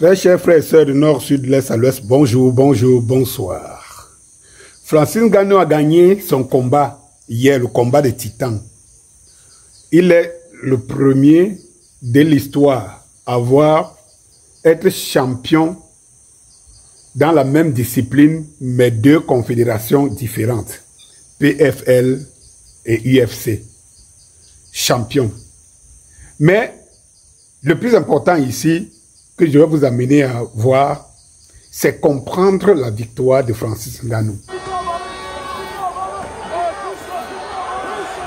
Très chers frères et sœurs du nord, sud, de l'est à l'ouest, bonjour, bonjour, bonsoir. Francis Ngannou a gagné son combat hier, le combat des titans. Il est le premier de l'histoire à être champion dans la même discipline, mais deux confédérations différentes, PFL et UFC. Champion. Mais le plus important ici, que je vais vous amener à voir, c'est comprendre la victoire de Francis Ngannou.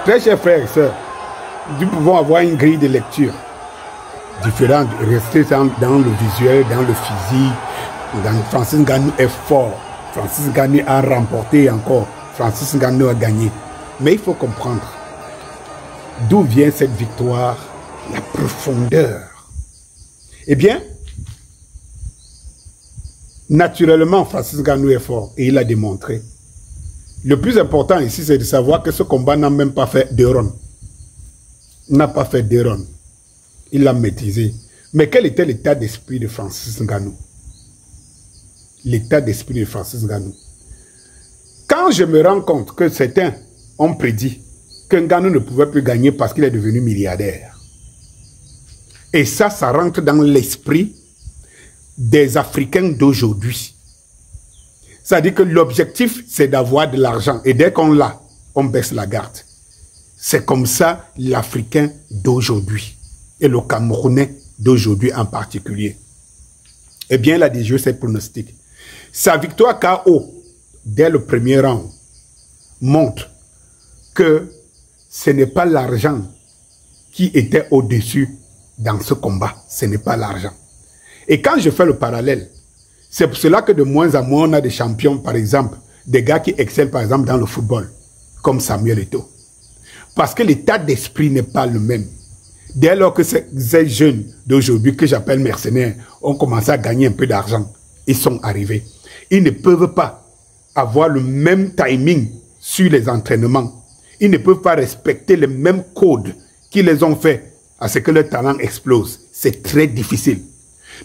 Très chers frères et sœurs, nous pouvons avoir une grille de lecture différente, rester dans le visuel, dans le physique. Francis Ngannou est fort. Francis Ngannou a remporté encore. Francis Ngannou a gagné. Mais il faut comprendre d'où vient cette victoire, la profondeur. Eh bien, naturellement, Francis Ngannou est fort et il l'a démontré. Le plus important ici, c'est de savoir que ce combat n'a même pas fait 2 rounds. Il n'a pas fait 2 rounds. Il l'a maîtrisé. Mais quel était l'état d'esprit de Francis Ngannou? L'état d'esprit de Francis Ngannou. Quand je me rends compte que certains ont prédit que Ngannou ne pouvait plus gagner parce qu'il est devenu milliardaire. Et ça rentre dans l'esprit des Africains d'aujourd'hui. C'est-à-dire que l'objectif, c'est d'avoir de l'argent. Et dès qu'on l'a, on baisse la garde. C'est comme ça l'Africain d'aujourd'hui. Et le Camerounais d'aujourd'hui en particulier. Eh bien, il a déjoué ses pronostics. Sa victoire KO, dès le premier round, montre que ce n'est pas l'argent qui était au-dessus dans ce combat. Ce n'est pas l'argent. Et quand je fais le parallèle, c'est pour cela que de moins en moins on a des champions, par exemple, des gars qui excellent par exemple dans le football, comme Samuel Eto'o. Parce que l'état d'esprit n'est pas le même. Dès lors que ces jeunes d'aujourd'hui, que j'appelle mercenaires, ont commencé à gagner un peu d'argent, ils sont arrivés. Ils ne peuvent pas avoir le même timing sur les entraînements. Ils ne peuvent pas respecter les mêmes codes qui les ont fait à ce que leur talent explose. C'est très difficile.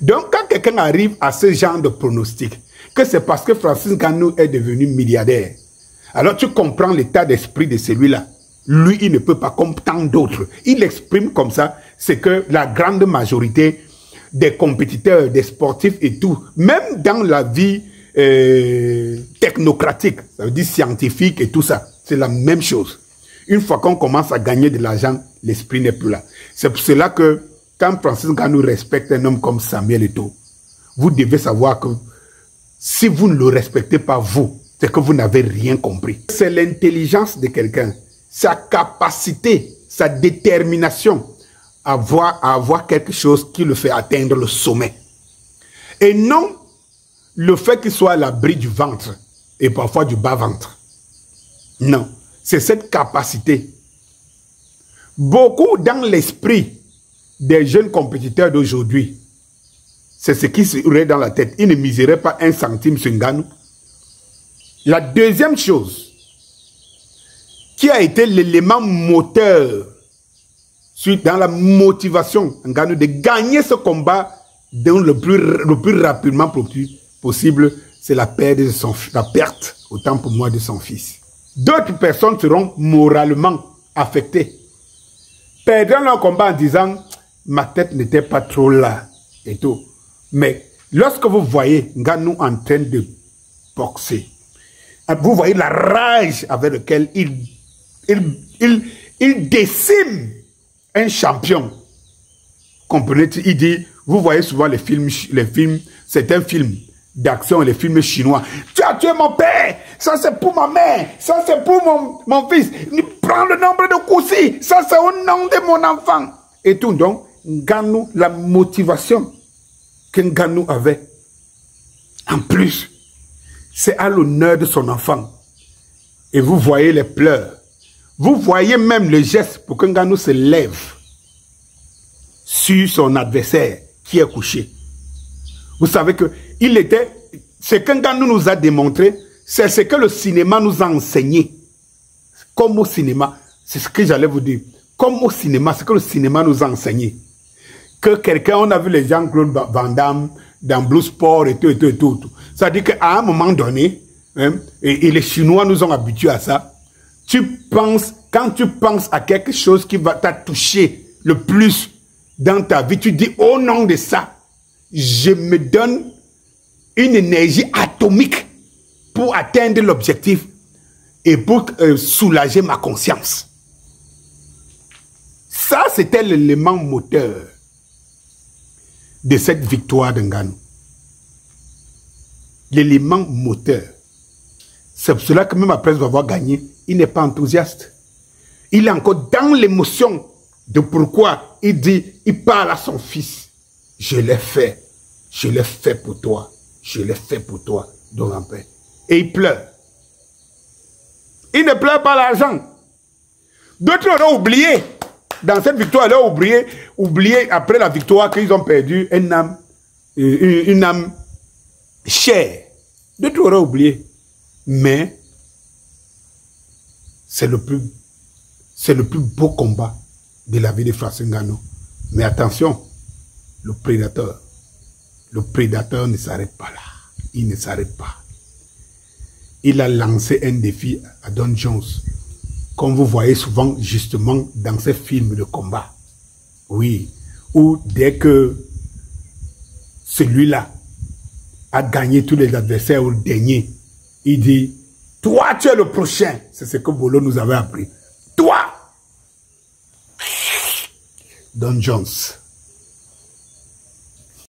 Donc, quand quelqu'un arrive à ce genre de pronostic, que c'est parce que Francis Ngannou est devenu milliardaire, alors tu comprends l'état d'esprit de celui-là. Lui, il ne peut pas, comme tant d'autres. Il exprime comme ça, c'est que la grande majorité des compétiteurs, des sportifs et tout, même dans la vie technocratique, ça veut dire scientifique et tout ça, c'est la même chose. Une fois qu'on commence à gagner de l'argent, l'esprit n'est plus là. C'est pour cela que quand Francis Ngannou respecte un homme comme Samuel Eto'o, vous devez savoir que si vous ne le respectez pas, vous, c'est que vous n'avez rien compris. C'est l'intelligence de quelqu'un, sa capacité, sa détermination à avoir quelque chose qui le fait atteindre le sommet. Et non le fait qu'il soit à l'abri du ventre et parfois du bas-ventre. Non, c'est cette capacité. Beaucoup dans l'esprit des jeunes compétiteurs d'aujourd'hui, c'est ce qui serait dans la tête. Ils ne miseraient pas 1 centime sur Ngannou. La deuxième chose, qui a été l'élément moteur dans la motivation Ngannou de gagner ce combat le plus rapidement possible, c'est la perte, autant pour moi, de son fils. D'autres personnes seront moralement affectées, perdant leur combat en disant ma tête n'était pas trop là et tout. Mais lorsque vous voyez Ngannou en train de boxer, vous voyez la rage avec laquelle il décime un champion. Comprenez, il dit, vous voyez souvent certains films d'action, les films chinois. Tu as tué mon père, ça c'est pour ma mère, ça c'est pour mon fils. Prends le nombre de coups-ci, ça c'est au nom de mon enfant. Et tout, donc, Ngannou, la motivation que Ngannou avait, en plus, c'est à l'honneur de son enfant. Et vous voyez les pleurs. Vous voyez même le geste pour que Ngannou se lève sur son adversaire qui est couché. Vous savez que ce que Ngannou nous a démontré, c'est ce que le cinéma nous a enseigné. Comme au cinéma, c'est ce que j'allais vous dire. Comme au cinéma, ce que le cinéma nous a enseigné. Que quelqu'un, on a vu les Jean-Claude Van Damme, dans Blue Sport et tout. Ça veut dire qu'à un moment donné, hein, et les Chinois nous ont habitués à ça, quand tu penses à quelque chose qui va t'a touché le plus dans ta vie, tu dis au nom de ça, je me donne une énergie atomique pour atteindre l'objectif et pour soulager ma conscience. Ça, c'était l'élément moteur de cette victoire de Ngannou. L'élément moteur. C'est pour cela que même après avoir gagné, il n'est pas enthousiaste. Il est encore dans l'émotion de pourquoi il parle à son fils. Je l'ai fait pour toi, je l'ai fait pour toi, donc en paix. Et il pleure. Il ne pleure pas l'argent. D'autres auraient oublié, dans cette victoire, ils ont oublié après la victoire qu'ils ont perdu une âme chère. D'autres auraient oublié. Mais c'est le plus beau combat de la vie de Francis Ngannou. Mais attention, le prédateur ne s'arrête pas là. Il ne s'arrête pas. Il a lancé un défi à Don Jones, comme vous voyez souvent justement dans ces films de combat. Oui, où dès que celui-là a gagné tous les adversaires au dernier, il dit, toi tu es le prochain. C'est ce que Bolo nous avait appris. Toi! Don Jones.